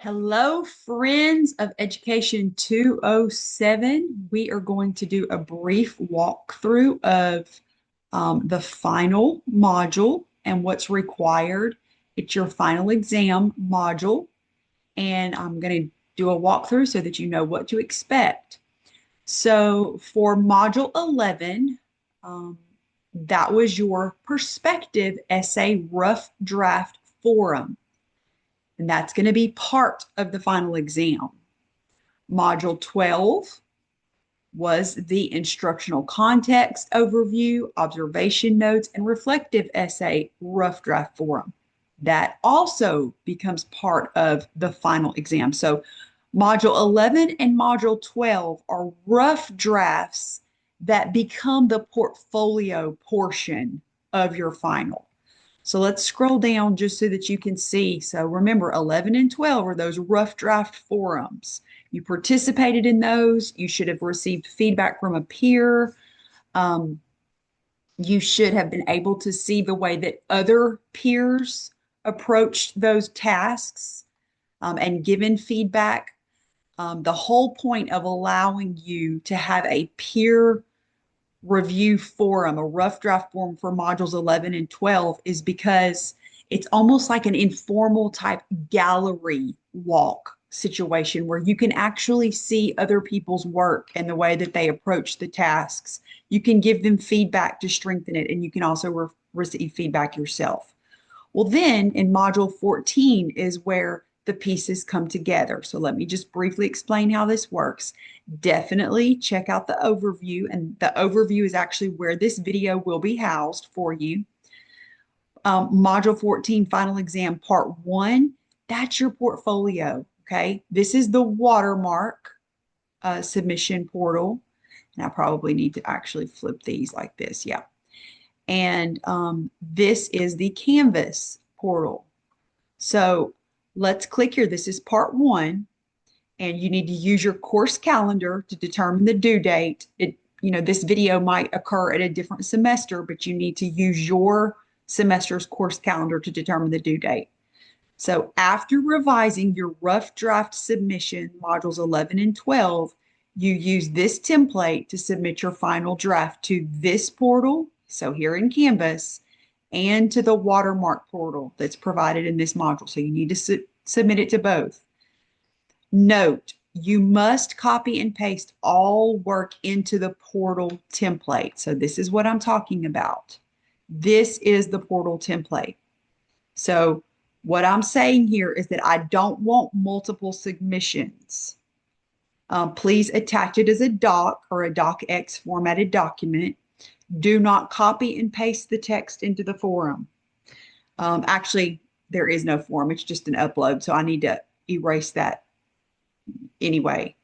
Hello, friends of Education 207. We are going to do a brief walkthrough of the final module and what's required. It's your final exam module, and I'm going to do a walkthrough so that you know what to expect. So, for Module 11, um, that was your perspective essay rough draft forum, and that's going to be part of the final exam. Module 12 was the instructional context overview, observation notes, and reflective essay rough draft forum. That also becomes part of the final exam. So, Module 11 and Module 12 are rough drafts that become the portfolio portion of your final. So let's scroll down just so that you can see. So remember, 11 and 12 are those rough draft forums. You participated in those. You should have received feedback from a peer. Um, you should have been able to see the way that other peers approached those tasks and given feedback. The whole point of allowing you to have a peer review forum, a rough draft forum for modules 11 and 12 is because it's almost like an informal type gallery walk situation where you can actually see other people's work and the way that they approach the tasks. You can give them feedback to strengthen it, and you can also receive feedback yourself. Well, then in module 14 is where the pieces come together. So let me just briefly explain how this works. Definitely check out the overview, and the overview is actually where this video will be housed for you. Module 14, final exam, part one, that's your portfolio. Okay. This is the watermark submission portal. And I probably need to actually flip these like this. Yeah. And this is the Canvas portal. So let's click here. This is part one, and you need to use your course calendar to determine the due date. This video might occur at a different semester, but you need to use your semester's course calendar to determine the due date. So after revising your rough draft submission, modules 11 and 12, you use this template to submit your final draft to this portal, so here in Canvas, and to the watermark portal that's provided in this module. So you need to submit it to both. Note, you must copy and paste all work into the portal template. So this is what I'm talking about. This is the portal template. So what I'm saying here is that I don't want multiple submissions. Please attach it as a doc or a docx formatted document. Do not copy and paste the text into the forum. Actually, there is no forum. It's just an upload. So I need to erase that anyway.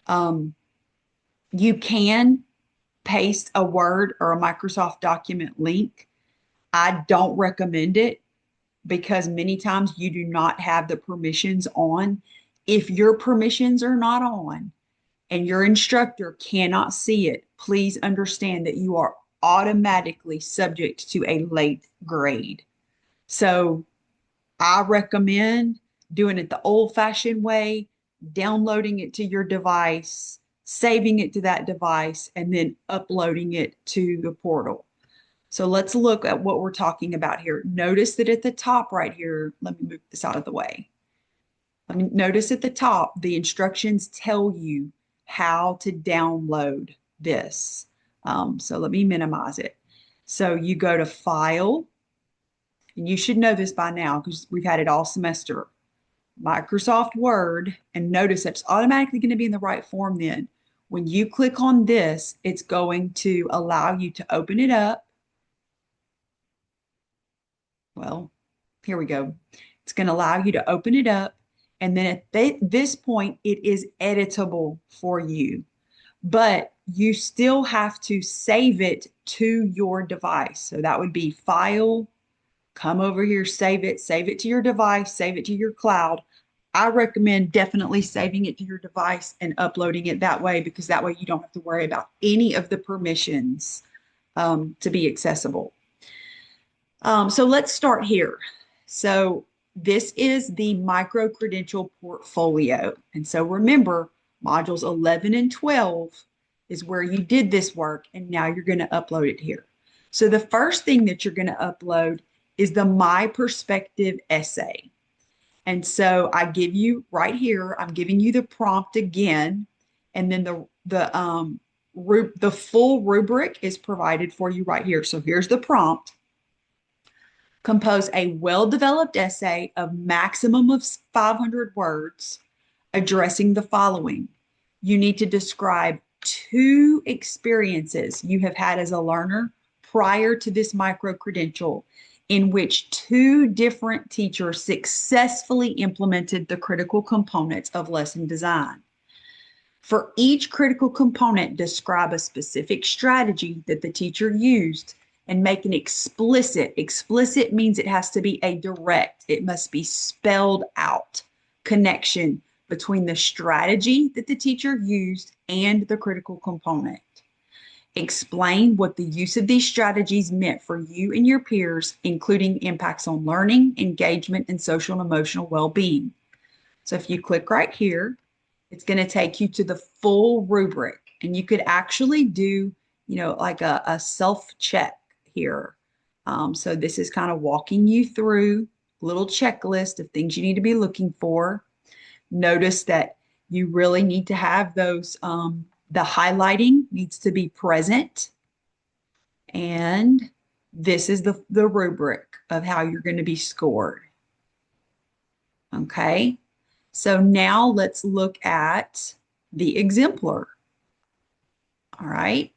You can paste a Word or a Microsoft document link. I don't recommend it because many times you do not have the permissions on. If your permissions are not on and your instructor cannot see it, please understand that you are automatically subject to a late grade. So I recommend doing it the old-fashioned way, downloading it to your device, saving it to that device, and then uploading it to the portal. So let's look at what we're talking about here. Notice that at the top right here, let me move this out of the way. Notice at the top, the instructions tell you how to download this. So let me minimize it. So you go to File, and you should know this by now because we've had it all semester. Microsoft Word, and notice that's automatically going to be in the right form then. When you click on this, it's going to allow you to open it up. Well, here we go. It's going to allow you to open it up. And then at this point, it is editable for you. But you still have to save it to your device. So that would be File, come over here, save it to your device, save it to your cloud. I recommend definitely saving it to your device and uploading it that way because that way you don't have to worry about any of the permissions to be accessible. So let's start here. So this is the micro-credential portfolio. And so remember, modules 11 and 12 is where you did this work, and now you're going to upload it here. So the first thing that you're going to upload is the My Perspective essay. And so I give you right here, I'm giving you the prompt again, and then the full rubric is provided for you right here. So here's the prompt. Compose a well-developed essay of maximum of 500 words addressing the following. You need to describe 2 experiences you have had as a learner prior to this micro-credential in which 2 different teachers successfully implemented the critical components of lesson design. For each critical component, describe a specific strategy that the teacher used and make an explicit. Explicit means it has to be a direct, it must be spelled out connection between the strategy that the teacher used and the critical component. Explain what the use of these strategies meant for you and your peers, including impacts on learning, engagement, and social and emotional well-being. So if you click right here, it's going to take you to the full rubric, and you could actually do, like a self-check here. So this is kind of walking you through a little checklist of things you need to be looking for. Notice that you really need to have those, the highlighting needs to be present. And this is the rubric of how you're going to be scored. Okay. So now let's look at the exemplar. All right.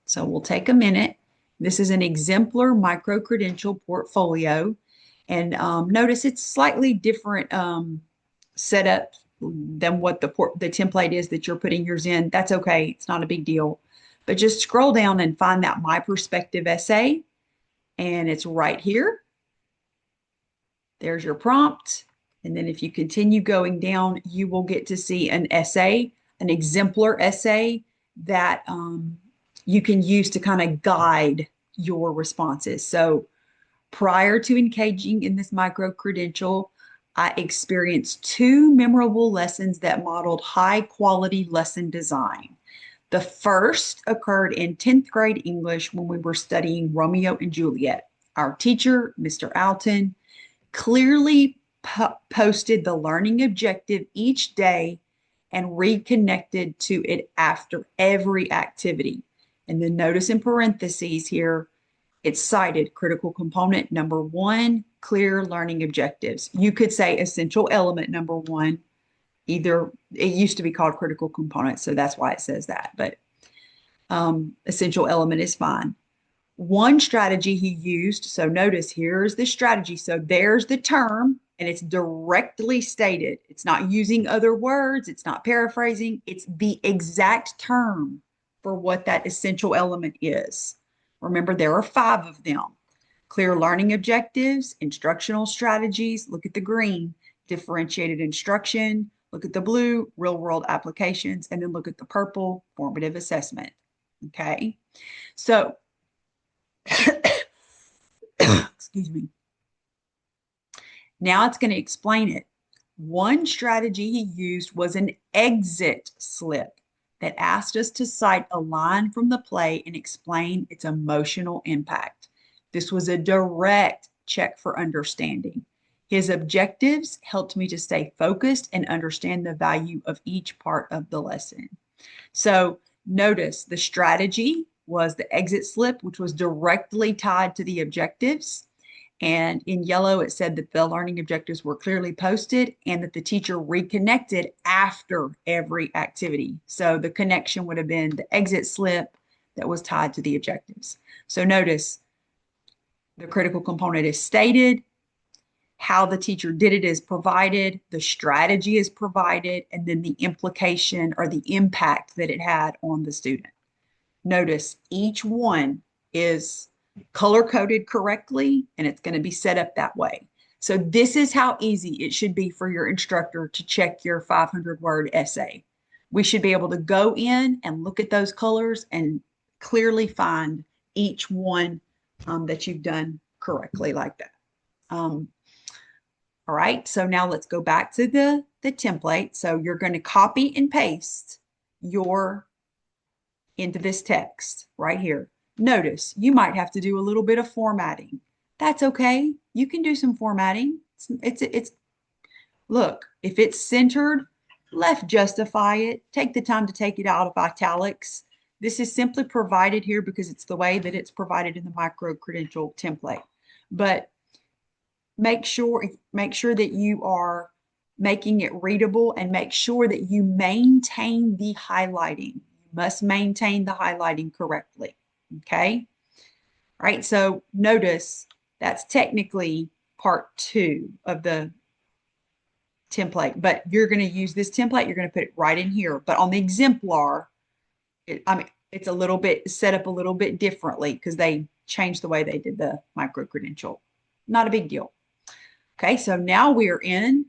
So we'll take a minute. This is an exemplar micro-credential portfolio. And notice it's slightly different setup than what the template is that you're putting yours in. That's okay. It's not a big deal. But just scroll down and find that My Perspective essay. And it's right here. There's your prompt. And then if you continue going down, you will get to see an essay, an exemplar essay that you can use to kind of guide your responses. So prior to engaging in this micro-credential, I experienced 2 memorable lessons that modeled high quality lesson design. The first occurred in 10th grade English when we were studying Romeo and Juliet. Our teacher, Mr. Alton, clearly posted the learning objective each day and reconnected to it after every activity. And then notice in parentheses here, it's cited critical component number 1, clear learning objectives. You could say essential element number 1. Either it used to be called critical component, so that's why it says that, but essential element is fine. One strategy he used, so notice here's the strategy. So there's the term, and it's directly stated. It's not using other words, it's not paraphrasing, it's the exact term for what that essential element is. Remember, there are 5 of them. Clear learning objectives, instructional strategies, look at the green, differentiated instruction, look at the blue, real world applications, and then look at the purple, formative assessment. Okay, so excuse me. Now it's going to explain it. One strategy he used was an exit slip that asked us to cite a line from the play and explain its emotional impact. This was a direct check for understanding. His objectives helped me to stay focused and understand the value of each part of the lesson. So notice the strategy was the exit slip, which was directly tied to the objectives. And in yellow, it said that the learning objectives were clearly posted and that the teacher reconnected after every activity. So the connection would have been the exit slip that was tied to the objectives. So notice the critical component is stated, how the teacher did it is provided, the strategy is provided, and then the implication or the impact that it had on the student. Notice each one is color-coded correctly, and it's going to be set up that way. So this is how easy it should be for your instructor to check your 500-word essay. We should be able to go in and look at those colors and clearly find each one that you've done correctly like that. All right, so now let's go back to the template. So you're going to copy and paste your into this text right here. Notice you might have to do a little bit of formatting. That's okay. You can do some formatting. It's look, if it's centered, left justify it. Take the time to take it out of italics. This is simply provided here because it's the way that it's provided in the micro-credential template. But make sure that you are making it readable and make sure that you maintain the highlighting. You must maintain the highlighting correctly. Okay. All right. So notice that's technically part 2 of the template, but you're going to use this template. You're going to put it right in here. But on the exemplar, it's a little bit set up a little bit differently because they changed the way they did the micro-credential. Not a big deal. Okay, so now we're in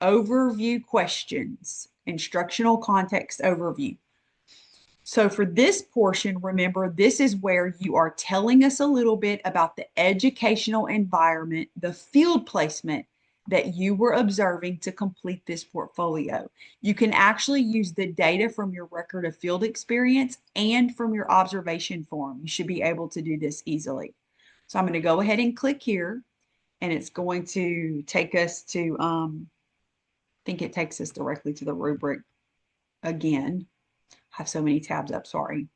overview questions, instructional context overview. So for this portion, remember, this is where you are telling us a little bit about the educational environment, the field placement that you were observing to complete this portfolio. You can actually use the data from your record of field experience and from your observation form. You should be able to do this easily. So I'm going to go ahead and click here. And it's going to take us to, I think it takes us directly to the rubric again. I have so many tabs up, sorry.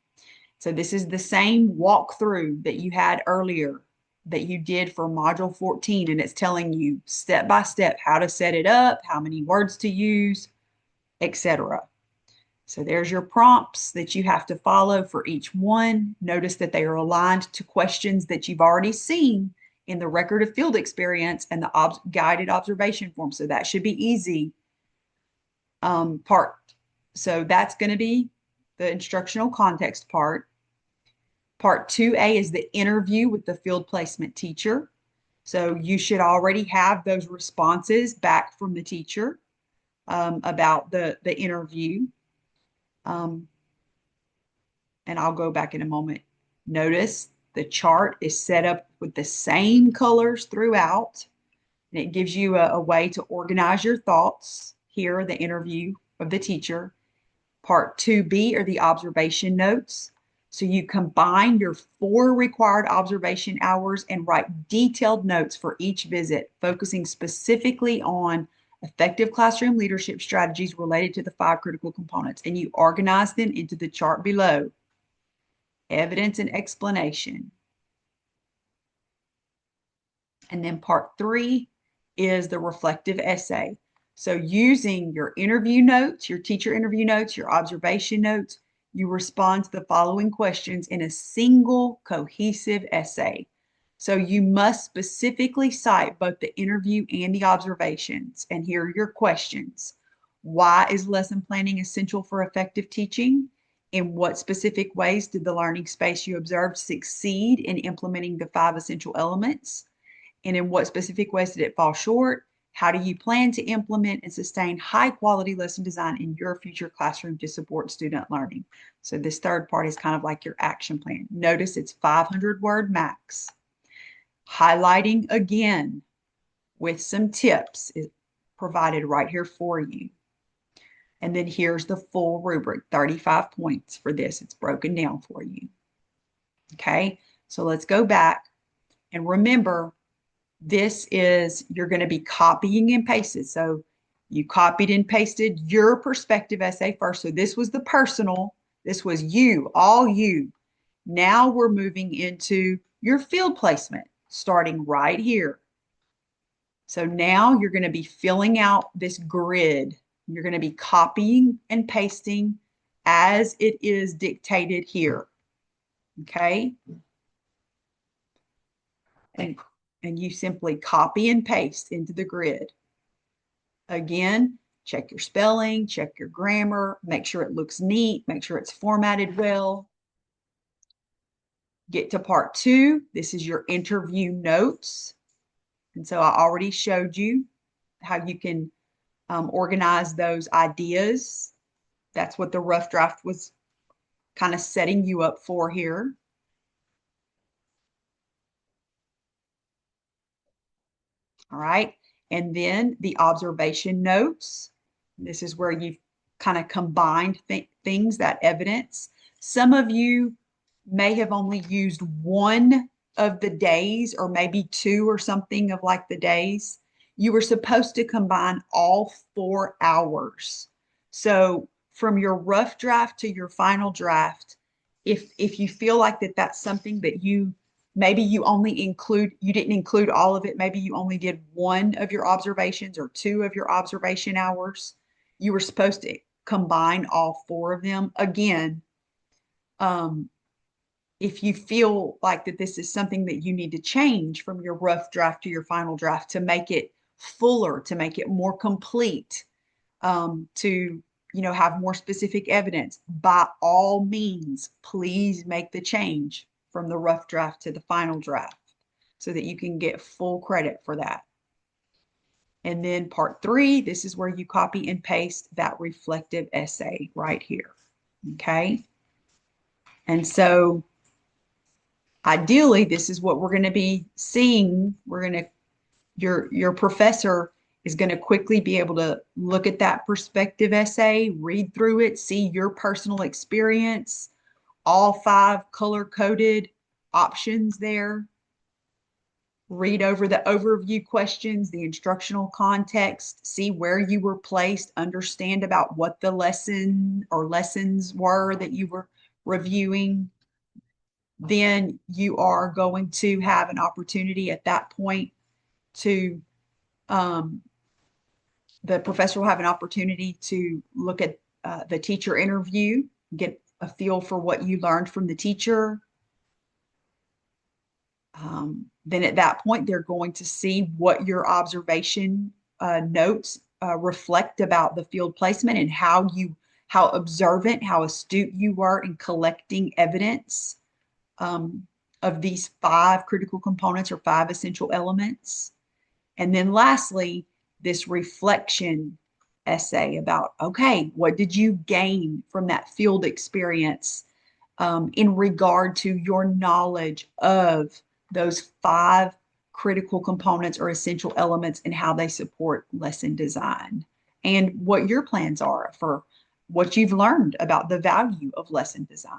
So this is the same walkthrough that you had earlier that you did for module 14, and it's telling you step by step how to set it up, how many words to use, etc. So there's your prompts that you have to follow for each one. Notice that they are aligned to questions that you've already seen in the record of field experience and the guided observation form. So that should be easy part. So that's going to be the instructional context part. Part 2A is the interview with the field placement teacher. So you should already have those responses back from the teacher about the interview. And I'll go back in a moment. Notice the chart is set up with the same colors throughout, and it gives you a way to organize your thoughts. Here, the interview of the teacher. Part 2B are the observation notes. So you combine your 4 required observation hours and write detailed notes for each visit, focusing specifically on effective classroom leadership strategies related to the 5 critical components. And you organize them into the chart below. Evidence and explanation. And then part 3 is the reflective essay. So using your interview notes, your teacher interview notes, your observation notes, you respond to the following questions in a single cohesive essay. So you must specifically cite both the interview and the observations. And here are your questions. Why is lesson planning essential for effective teaching? In what specific ways did the learning space you observed succeed in implementing the 5 essential elements? And in what specific ways did it fall short? How do you plan to implement and sustain high quality lesson design in your future classroom to support student learning? So this third part is kind of like your action plan. Notice it's 500-word max. Highlighting again with some tips is provided right here for you. And then here's the full rubric, 35 points for this. It's broken down for you. Okay, so let's go back and remember, this is, you're going to be copying and pasted. So you copied and pasted your perspective essay first. So this was the personal, this was you, all you. Now we're moving into your field placement, starting right here. So now you're going to be filling out this grid. You're going to be copying and pasting as it is dictated here. Okay. And you simply copy and paste into the grid. Again, check your spelling, check your grammar, make sure it looks neat, make sure it's formatted well. Get to part 2. This is your interview notes. And so I already showed you how you can organize those ideas. That's what the rough draft was kind of setting you up for here. All right. and then the observation notes. This is where you've kind of combined things, that evidence. Some of you may have only used one of the days, or maybe two or something of like the days. You were supposed to combine all 4 hours. So from your rough draft to your final draft, if you feel like that's something that maybe you didn't include all of it, maybe you only did one of your observations or two of your observation hours, you were supposed to combine all 4 of them. Again, if you feel like that this is something that you need to change from your rough draft to your final draft to make it fuller, to make it more complete, to have more specific evidence, by all means, please make the change from the rough draft to the final draft so that you can get full credit for that. And then part 3, this is where you copy and paste that reflective essay right here. Okay. And so ideally, this is what we're going to be seeing. Your professor is going to quickly be able to look at that perspective essay, read through it, see your personal experience, all 5 color-coded options there, read over the overview questions, the instructional context, see where you were placed, understand about what the lesson or lessons were that you were reviewing. Then you are going to have an opportunity at that point to the professor will have an opportunity to look at the teacher interview, get a feel for what you learned from the teacher. Then at that point, they're going to see what your observation notes reflect about the field placement and how observant, how astute you were in collecting evidence of these 5 critical components or 5 essential elements. And then lastly, this reflection essay about, okay, what did you gain from that field experience in regard to your knowledge of those 5 critical components or essential elements and how they support lesson design, and what your plans are for what you've learned about the value of lesson design.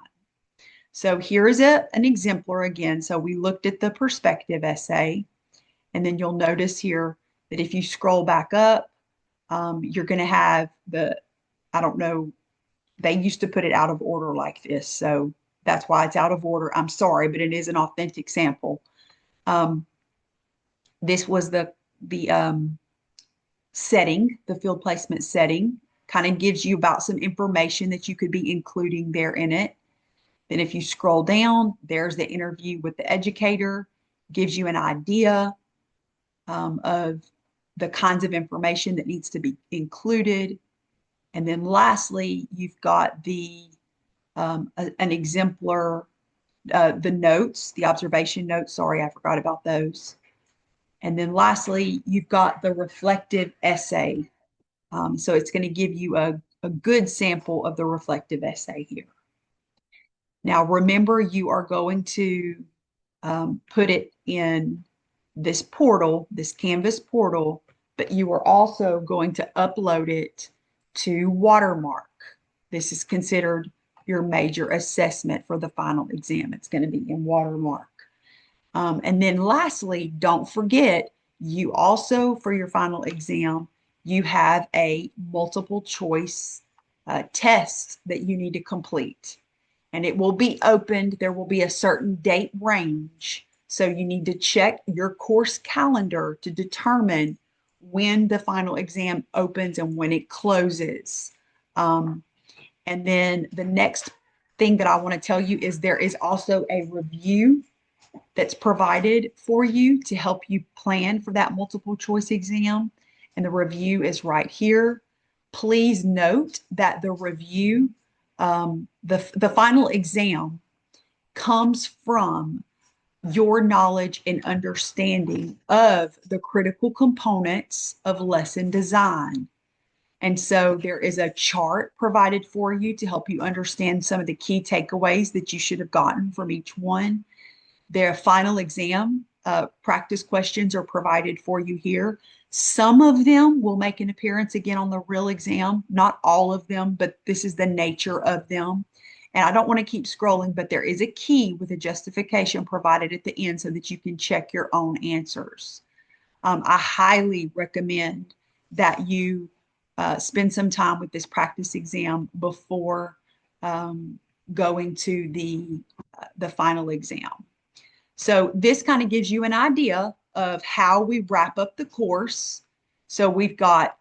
So here is an exemplar again. So we looked at the perspective essay, and then you'll notice here that if you scroll back up, you're going to have I don't know, they used to put it out of order like this. So that's why it's out of order. I'm sorry, but it is an authentic sample. This was the setting, the field placement setting, kind of gives you about some information that you could be including there in it. Then if you scroll down, there's the interview with the educator, gives you an idea of the kinds of information that needs to be included. And then lastly, you've got an exemplar, the notes, the observation notes. Sorry, I forgot about those. And then lastly, you've got the reflective essay. So it's going to give you a good sample of the reflective essay here. Now, remember, you are going to put it in this portal, this Canvas portal, but you are also going to upload it to Watermark. This is considered your major assessment for the final exam. It's going to be in Watermark. And then lastly, don't forget, you also, for your final exam, you have a multiple choice test that you need to complete. And it will be opened. There will be a certain date range. So you need to check your course calendar to determine when the final exam opens and when it closes. And then the next thing that I want to tell you is there is also a review that's provided for you to help you plan for that multiple choice exam. And the review is right here. Please note that the review, the final exam comes from your knowledge and understanding of the critical components of lesson design. And so there is a chart provided for you to help you understand some of the key takeaways that you should have gotten from each one. Their final exam practice questions are provided for you here. Some of them will make an appearance again on the real exam, not all of them, but this is the nature of them. And I don't want to keep scrolling, but there is a key with a justification provided at the end so that you can check your own answers. I highly recommend that you spend some time with this practice exam before going to the final exam. So this kind of gives you an idea of how we wrap up the course. So we've got,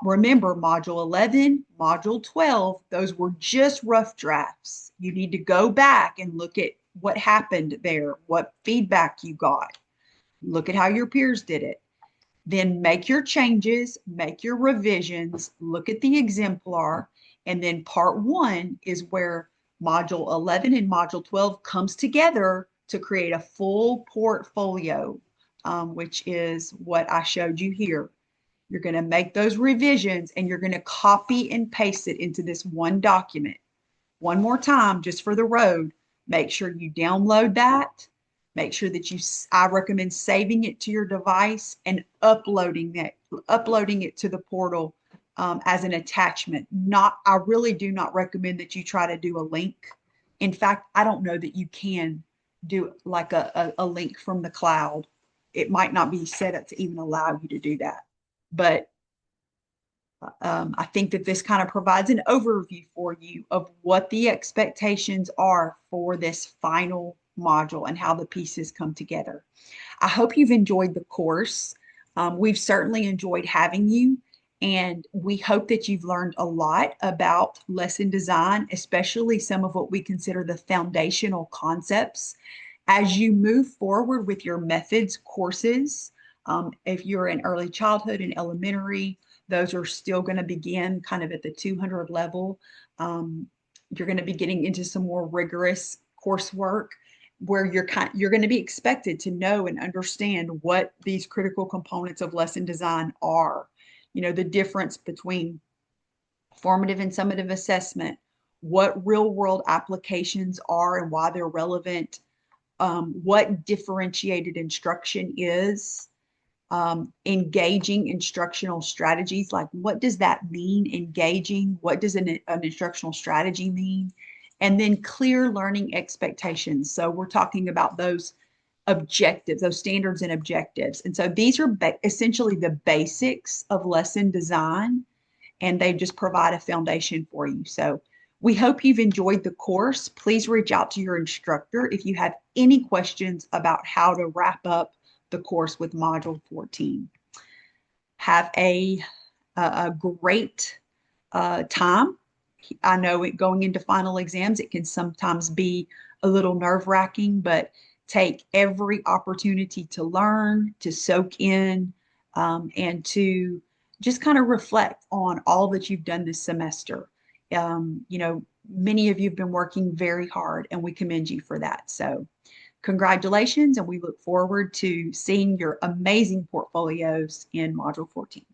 remember, Module 11, Module 12, those were just rough drafts. You need to go back and look at what happened there, what feedback you got. Look at how your peers did it. Then make your changes, make your revisions, look at the exemplar, and then part 1 is where Module 11 and Module 12 comes together to create a full portfolio, which is what I showed you here. You're going to make those revisions and you're going to copy and paste it into this one document. One more time, just for the road, make sure you download that. Make sure that I recommend saving it to your device and uploading it to the portal as an attachment. I really do not recommend that you try to do a link. In fact, I don't know that you can do like a link from the cloud. It might not be set up to even allow you to do that. But I think that this kind of provides an overview for you of what the expectations are for this final module and how the pieces come together. I hope you've enjoyed the course. We've certainly enjoyed having you, and we hope that you've learned a lot about lesson design, especially some of what we consider the foundational concepts. As you move forward with your methods courses, if you're in early childhood and elementary, those are still going to begin kind of at the 200 level. You're going to be getting into some more rigorous coursework where you're going to be expected to know and understand what these critical components of lesson design are. You know, the difference between formative and summative assessment, what real world applications are and why they're relevant, what differentiated instruction is, engaging instructional strategies. Like, what does that mean, engaging? What does an instructional strategy mean? And then clear learning expectations. So we're talking about those objectives, those standards and objectives. And so these are essentially the basics of lesson design, and they just provide a foundation for you. So we hope you've enjoyed the course. Please reach out to your instructor if you have any questions about how to wrap up the course with Module 14. Have a great time. I know going into final exams, it can sometimes be a little nerve-wracking, but take every opportunity to learn, to soak in, and to just kind of reflect on all that you've done this semester. You know, many of you have been working very hard, and we commend you for that. So congratulations, and we look forward to seeing your amazing portfolios in Module 14.